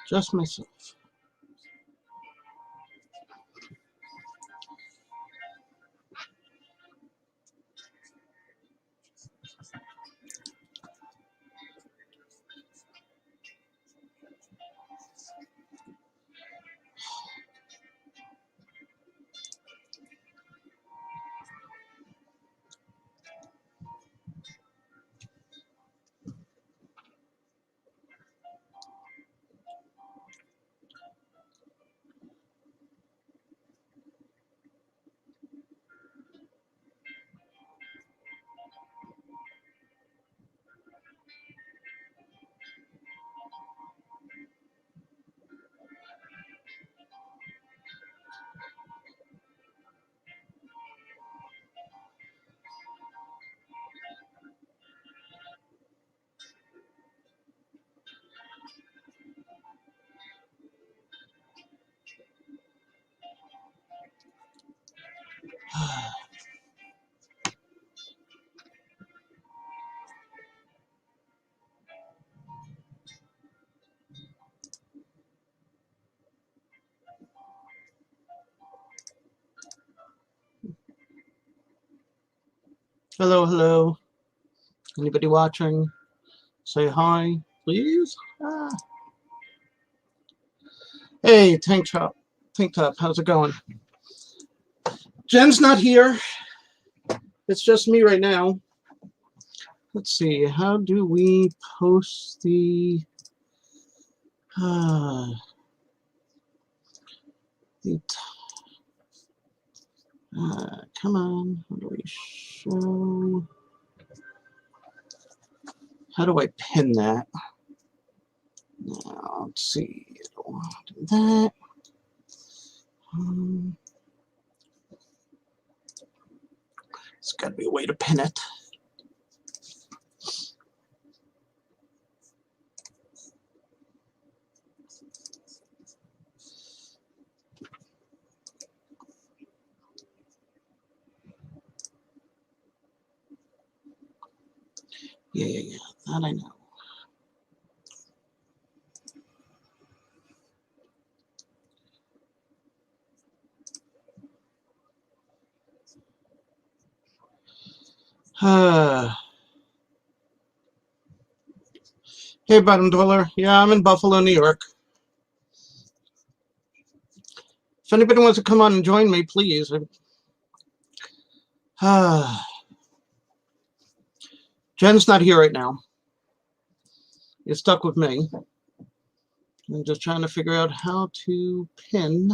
Just myself. Hello, hello. Anybody watching? Say hi, please. Ah. Hey, Tank Top. How's it going? Jen's not here. It's just me right now. Let's see. How do we post the? The come on. How do we show? How do I pin that? Now, let's see. I don't want to do that. There's got to be a way to pin it. Yeah. That I know. Hey, Bottom Dweller. Yeah, I'm in Buffalo, New York. If anybody wants to come on and join me, please. Jen's not here right now. You're stuck with me. I'm just trying to figure out how to pin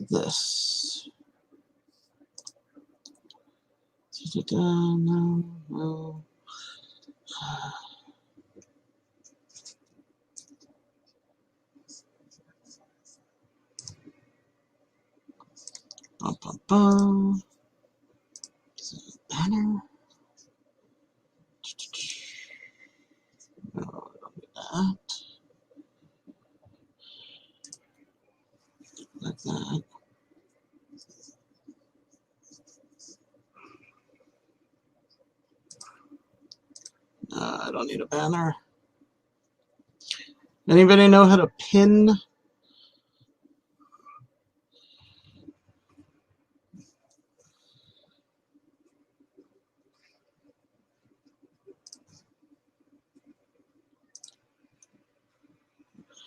this. No. Banner. No, don't do that. Like that. I don't need a banner. Anybody know how to pin?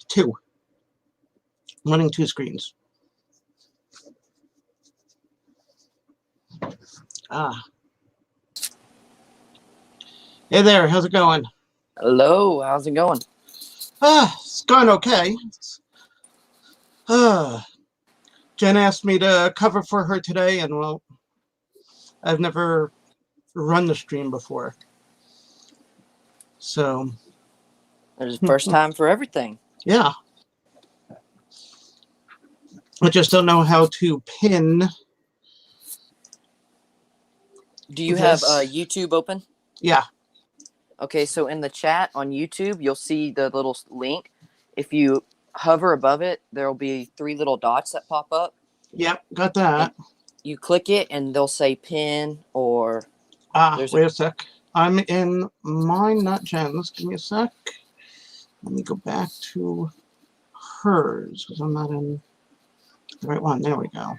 Two. I'm running two screens. Hey there, how's it going? Hello, how's it going? It's gone okay. Jen asked me to cover for her today, and well, I've never run the stream before. So. There's a first time for everything. Yeah. I just don't know how to pin. Do you have YouTube open? Yeah. Okay, so in the chat on YouTube, you'll see the little link. If you hover above it, there will be three little dots that pop up. Yep, got that. And you click it, and they'll say pin or... Wait a sec. I'm in mine, not Jen's. Give me a sec. Let me go back to hers because I'm not in the right one. There we go.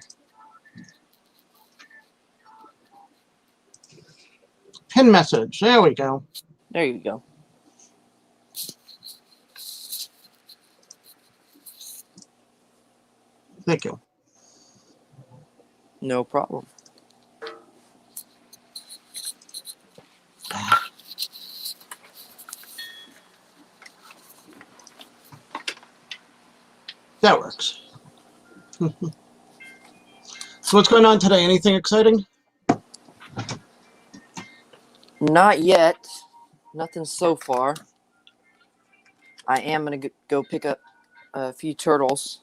Pin message. There we go. There you go. Thank you. No problem. That works. So what's going on today? Anything exciting? Not yet. Nothing so far. I am going to go pick up a few turtles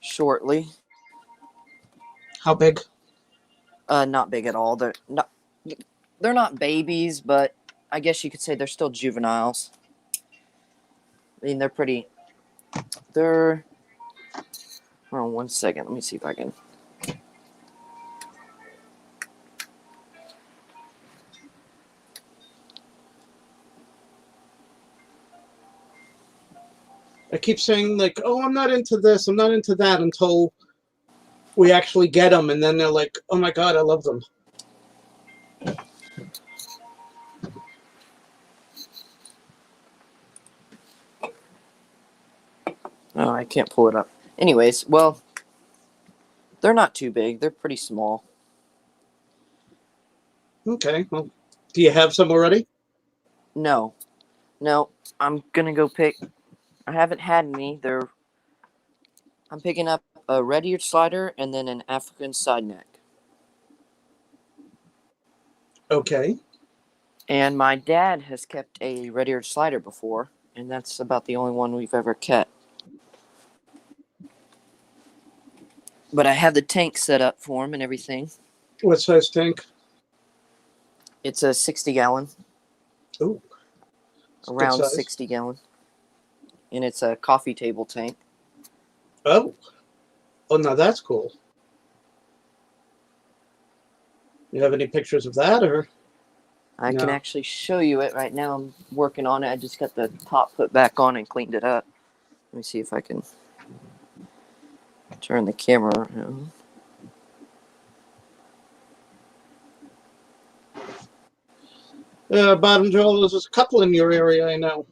shortly. How big? Not big at all. They're not babies, but I guess you could say they're still juveniles. I mean, they're hold on 1 second. Let me see if I can. I keep saying like, oh, I'm not into this, I'm not into that until we actually get them, and then they're like, oh my god, I love them. Oh, I can't pull it up. Anyways, well, they're not too big. They're pretty small. Okay, well, do you have some already? No, I'm gonna go pick. I haven't had any. I'm picking up a red-eared slider and then an African side neck. Okay. And my dad has kept a red-eared slider before, and that's about the only one we've ever kept. But I have the tank set up for him and everything. What size tank? It's a 60-gallon. Ooh. Around 60-gallon. And it's a coffee table tank. Oh. Oh, now that's cool. You have any pictures of that, or? I No. can actually show you it right now. I'm working on it. I just got the top put back on and cleaned it up. Let me see if I can turn the camera around. Bottom Joel, there's a couple in your area, I know.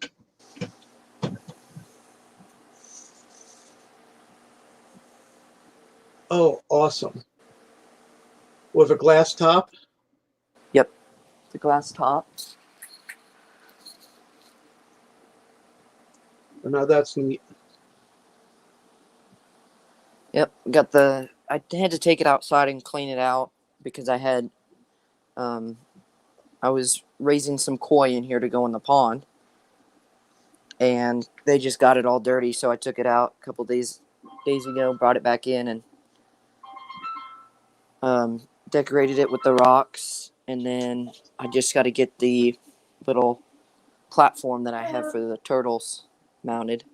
Oh, awesome. With a glass top? Yep, the glass top. Now that's neat. Yep, I had to take it outside and clean it out because I was raising some koi in here to go in the pond, and they just got it all dirty. So I took it out a couple days ago, brought it back in, and decorated it with the rocks. And then I just got to get the little platform that I have for the turtles mounted.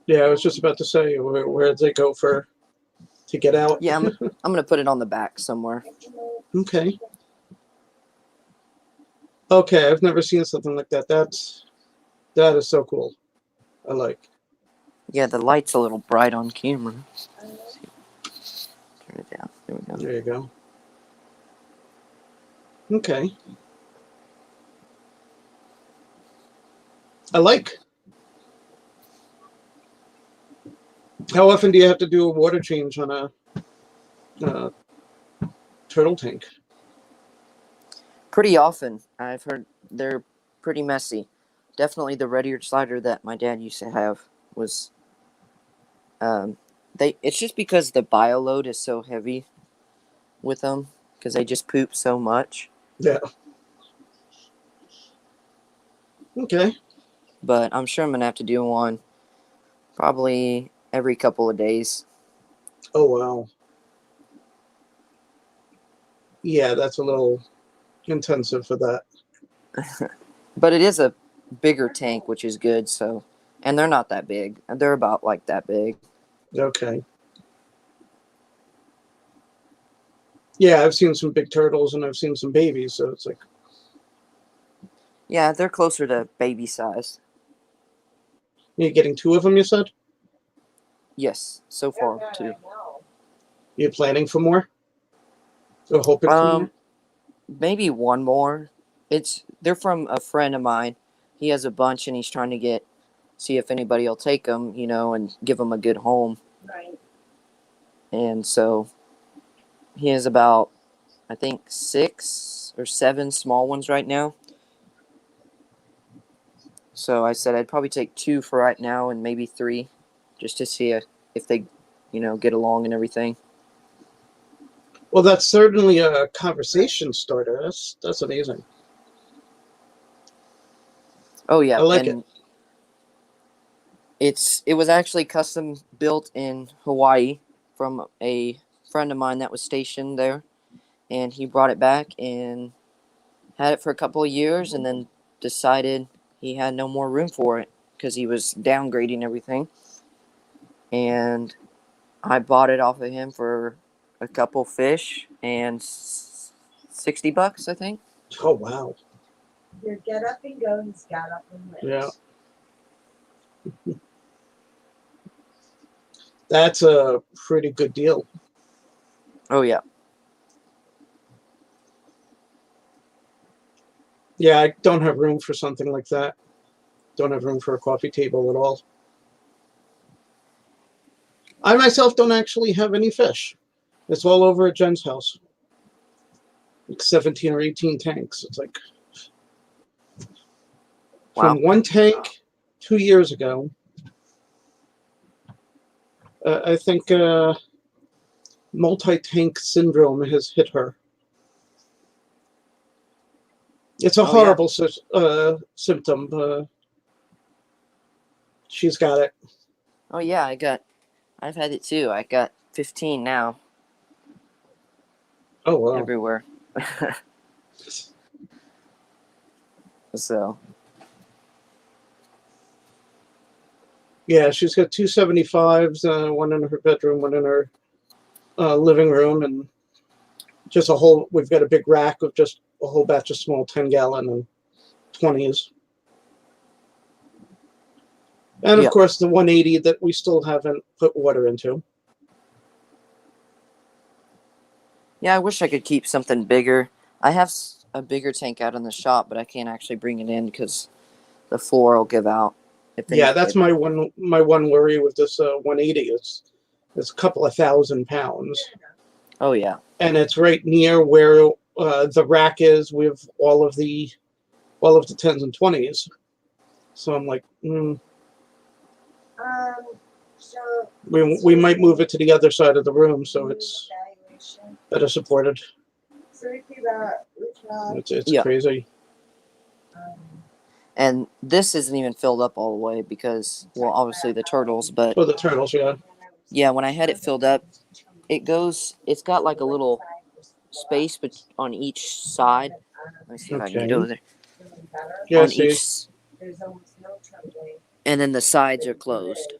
Yeah, I was just about to say, where did they go to get out? Yeah, I'm gonna put it on the back somewhere. Okay. Okay, I've never seen something like that. That is so cool. I like. Yeah, the light's a little bright on camera. Turn it down. There we go. There you go. Okay. I like. How often do you have to do a water change on a turtle tank? Pretty often. I've heard they're pretty messy. Definitely the red-eared slider that my dad used to have was. It's just because the bio load is so heavy with them because they just poop so much. Yeah. Okay. But I'm sure I'm gonna have to do one probably every couple of days. Oh wow. Yeah, that's a little intensive for that. But it is a bigger tank, which is good. So, and they're not that big. They're about like that big. Okay. Yeah, I've seen some big turtles and I've seen some babies, so it's like Yeah, they're closer to baby size. You're getting 2 of them, you said? Yes, so far two. You're planning for more? Or hoping for more? Maybe one more. They're from a friend of mine. He has a bunch, and he's trying to see if anybody will take them, and give them a good home. Right. And so he has about, I think, 6 or 7 small ones right now. So I said I'd probably take 2 for right now and maybe 3, just to see if they, get along and everything. Well, that's certainly a conversation starter. That's amazing. Oh yeah, I like and it was actually custom built in Hawaii from a friend of mine that was stationed there, and he brought it back and had it for a couple of years, and then decided he had no more room for it because he was downgrading everything. And I bought it off of him for a couple fish and $60, I think. Oh, wow. Your get up and go, he's got up and went. Yeah. That's a pretty good deal. Oh yeah. Yeah, I don't have room for something like that. Don't have room for a coffee table at all. I myself don't actually have any fish. It's all over at Jen's house. Like 17 or 18 tanks. It's like Wow. from one tank 2 years ago. I think multi-tank syndrome has hit her. It's a horrible symptom. She's got it. Oh yeah, I've had it too. I got 15 now. Oh, wow. Everywhere. So. Yeah, she's got 2 75s, one in her bedroom, one in her living room, and we've got a big rack of just a whole batch of small 10-gallon and 20s. And of course, the 180 that we still haven't put water into. Yeah, I wish I could keep something bigger. I have a bigger tank out in the shop, but I can't actually bring it in because the floor will give out. Yeah, that's my one worry with this 180. It's a couple of $1,000. Oh yeah. And it's right near where the rack is with all of the 10s and 20s. So I'm like, So we might move it to the other side of the room so it's better supported. So we figured out It's crazy. And this isn't even filled up all the way because, well, obviously the turtles, but Oh, the turtles, yeah. Yeah, when I had it filled up, it's got like a little space on each side. Let me see if I can get over there. Yeah, On each, and then the sides are closed,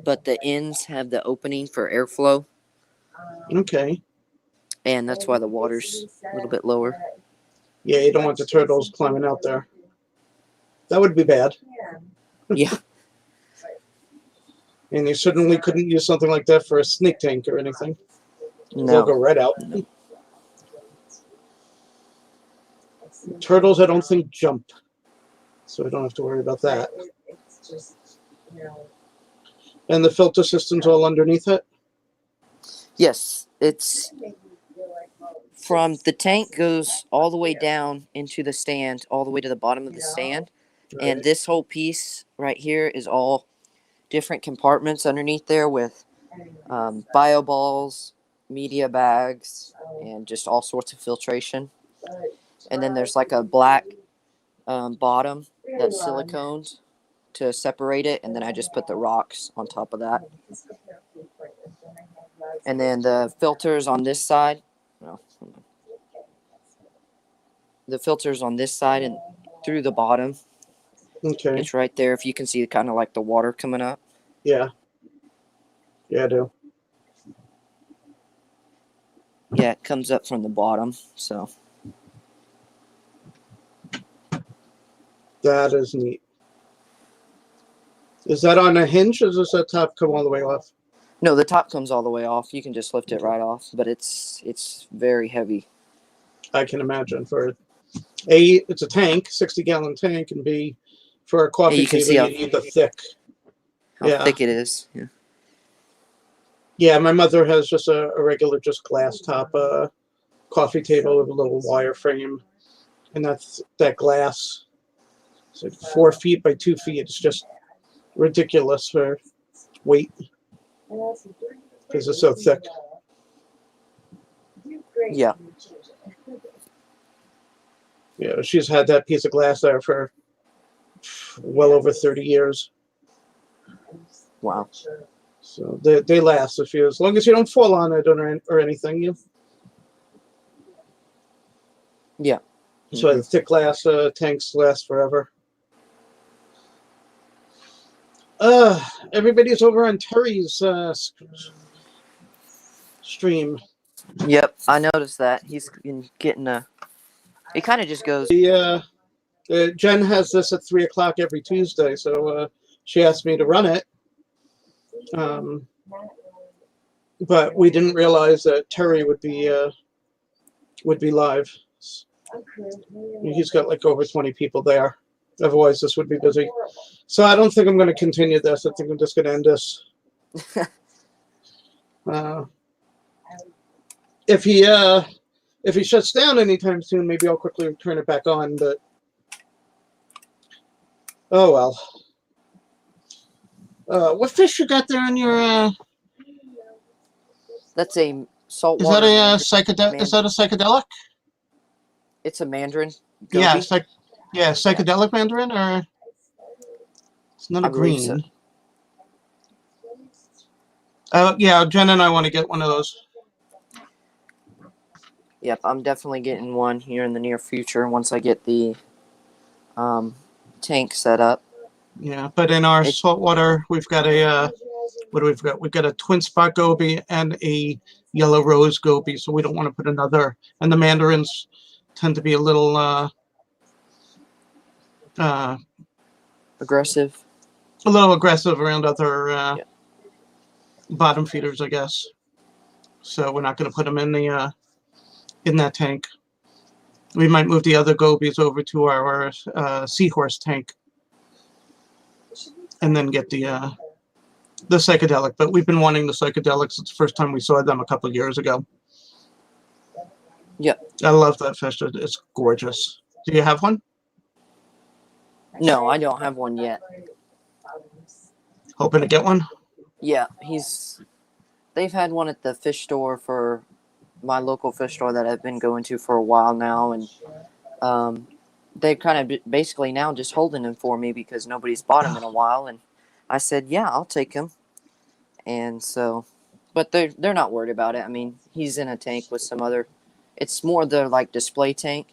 but the ends have the opening for airflow. Okay. And that's why the water's a little bit lower. Yeah, you don't want the turtles climbing out there. That would be bad. Yeah. And you certainly couldn't use something like that for a snake tank or anything. No. They'll go right out. No. Turtles, I don't think, jump. So we don't have to worry about that. And the filter system's all underneath it? Yes, it's from the tank goes all the way down into the stand, all the way to the bottom of the stand. Right. And this whole piece right here is all different compartments underneath there with bio balls, media bags, and just all sorts of filtration. And then there's like a black bottom that's siliconed to separate it, and then I just put the rocks on top of that. And then the filters on this side. The filters on this side and through the bottom. Okay. It's right there. If you can see kind of like the water coming up. Yeah. Yeah, I do. Yeah, it comes up from the bottom. So. That is neat. Is that on a hinge, or does that top come all the way off? No, the top comes all the way off. You can just lift it right off, but it's very heavy. I can imagine. For A, it's a tank, 60-gallon tank, and B, for a coffee you can table, see how- you need the thick. How Yeah. thick it is. Yeah. Yeah, my mother has just a regular, just glass top coffee table with a little wire frame, and that glass. It's like 4 feet by 2 feet. It's just ridiculous for weight because it's so thick. Yeah. Yeah, she's had that piece of glass there for well over 30 years. Wow. So they last as long as you don't fall on it or anything. Yeah. So the thick glass tanks last forever. Everybody's over on Terry's stream. Yep, I noticed that. He's been getting He kind of just goes. Jen has this at 3 o'clock every Tuesday, so she asked me to run it. But we didn't realize that Terry would be live. He's got like over 20 people there. Otherwise, this would be busy. So I don't think I'm going to continue this. I think I'm just going to end this. If he shuts down anytime soon, maybe I'll quickly turn it back on. But oh well. What fish you got there on your? That's a saltwater. Is that a mandarin. psychedelic? Is that a psychedelic? It's a mandarin. Yeah, Goby. psychedelic mandarin, or it's not I a believe green. so. Yeah, Jen and I want to get one of those. Yep, I'm definitely getting one here in the near future once I get the tank set up. Yeah, but in our saltwater, we've got a what do we've got? We've got a twin spot goby and a yellow rose goby, so we don't want to put another. And the mandarins tend to be a little Aggressive. around other bottom feeders, I guess. So we're not going to put them in the in that tank. We might move the other gobies over to our seahorse tank, and then get the psychedelic. But we've been wanting the psychedelics. It's the first time we saw them a couple of years ago. Yep. I love that fish. It's gorgeous. Do you have one? No, I don't have one yet. Hoping to get one? Yeah, they've had one at the fish store for my local fish store that I've been going to for a while now, and they're kind of basically now just holding him for me because nobody's bought him in a while, and I said, yeah, I'll take him. And so, but they're not worried about it. I mean, he's in a tank with some other, it's more the like display tank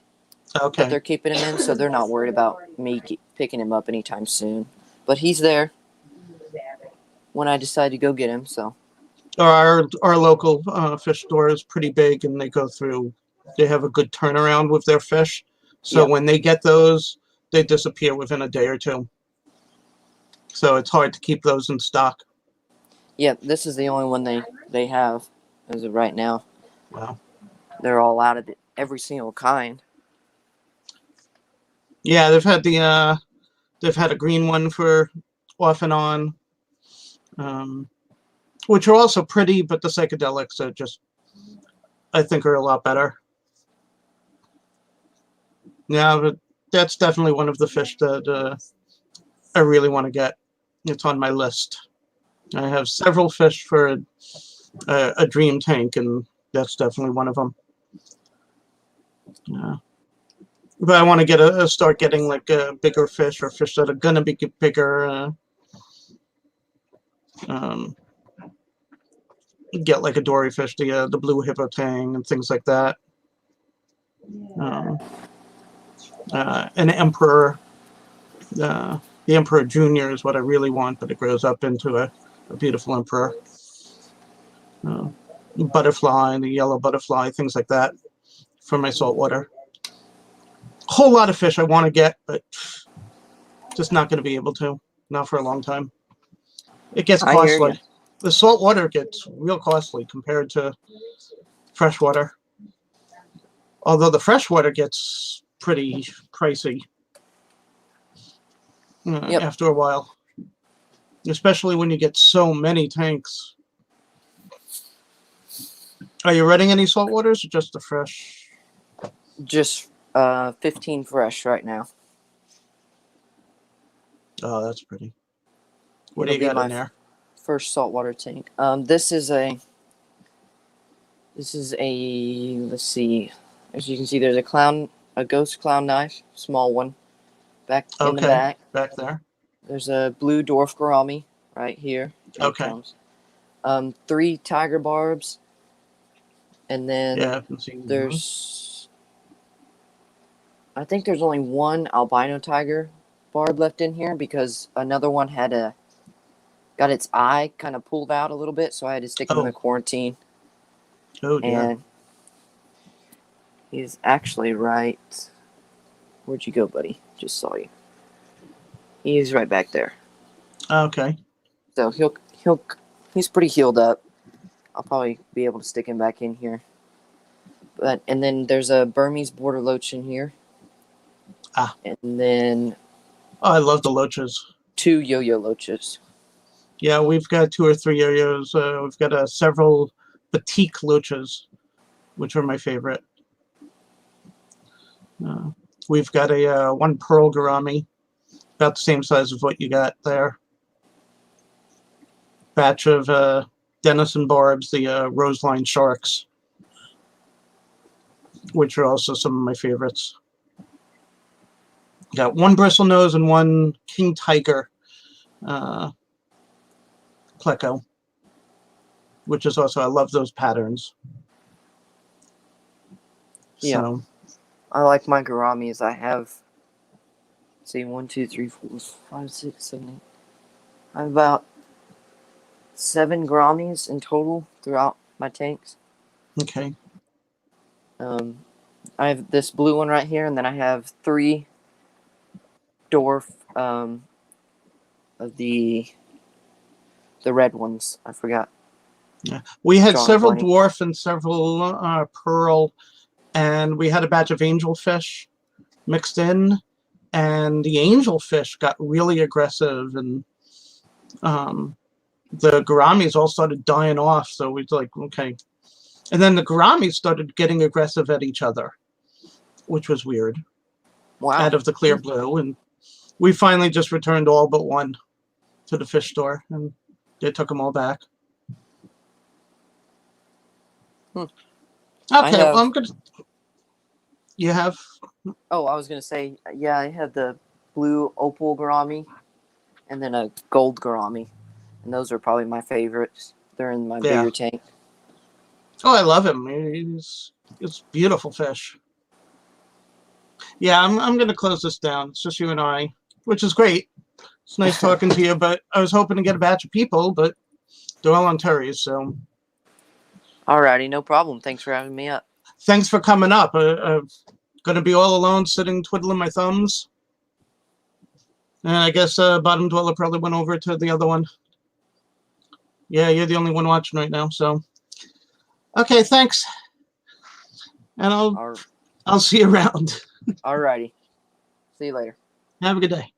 that they're Okay. keeping him in, so they're not worried about me picking him up anytime soon. But he's there when I decide to go get him, so. Our local fish store is pretty big, and they have a good turnaround with their fish. So Yeah. when they get those, they disappear within a day or two. So it's hard to keep those in stock. Yeah, this is the only one they have as of right now. Wow. They're all out of every single kind. Yeah, they've had a green one for off and on, which are also pretty, but the psychedelics are just, I think, are a lot better. Yeah, but that's definitely one of the fish that I really want to get. It's on my list. I have several fish for a dream tank, and that's definitely one of them. Yeah. But I want to start getting like bigger fish, or fish that are gonna be bigger. Get like a dory fish, the blue hippo tang, and things like that. An emperor. The Emperor Junior is what I really want, but it grows up into a beautiful emperor. Butterfly, and the yellow butterfly, things like that for my saltwater. Whole lot of fish I want to get, but Just not going to be able to. Not for a long time. It gets I hear costly. ya. The salt water gets real costly compared to fresh water. Although the fresh water gets pretty pricey Yep. after a while. Especially when you get so many tanks. Are you running any salt waters or just the fresh? Just 15 fresh right now. Oh, that's pretty. What It'll do be you got my in there? first saltwater tank. This is a. Let's see. As you can see, there's a ghost clown knife, small one, back in the Okay. back. Back there. There's a blue dwarf gourami right here. Here it Okay. comes. 3 tiger barbs, and then Yeah, I can see. there's. I think there's only 1 albino tiger barb left in here because another one got its eye kind of pulled out a little bit, so I had to stick him in the quarantine. Oh, yeah. And he's actually right. Where'd you go, buddy? Just saw you. He's right back there. Okay. So he's pretty healed up. I'll probably be able to stick him back in here. And then there's a Burmese border loach in here. Ah. And then Oh, I love the loaches. 2 yo-yo loaches. Yeah, we've got 2 or 3 yo-yos. We've got several batik loaches, which are my favorite. We've got a 1 pearl gourami, about the same size as what you got there. Batch of Denison barbs, the Roseline sharks, which are also some of my favorites. Got 1 bristlenose and 1 king tiger pleco, which is also, I love those patterns. Yeah. So, I like my gouramis. I have, let's see, 1, 2, 3, 4, 5, 6, 7, 8. I have about 7 gouramis in total throughout my tanks. okay. I have this blue one right here, and then I have 3 dwarf of the red ones. I forgot. Yeah, we had Drawing a several blank. dwarf and several pearl, and we had a batch of angelfish mixed in, and the angelfish got really aggressive, and the gouramis all started dying off. So we was like, okay, and then the gouramis started getting aggressive at each other, which was weird. Wow. Out of the clear blue, and we finally just returned all but 1 to the fish store, and they took them all back. Hmm. Okay, have- well, I'm gonna. You have? Oh, I was going to say, yeah, I have the blue opal gourami and then a gold gourami. And those are probably my favorites. They're in my Yeah. bigger tank. Oh, I love him. It's beautiful fish. Yeah, I'm gonna close this down. It's just you and I, which is great. It's nice talking to you, but I was hoping to get a batch of people, but they're all on Terry's, so Alrighty, no problem. Thanks for having me up. thanks for coming up. I'm gonna be all alone, sitting twiddling my thumbs. And I guess Bottom Dweller probably went over to the other one. Yeah, you're the only one watching right now, so. Okay, thanks. And I'll see you around. Alrighty. See you later. Have a good day.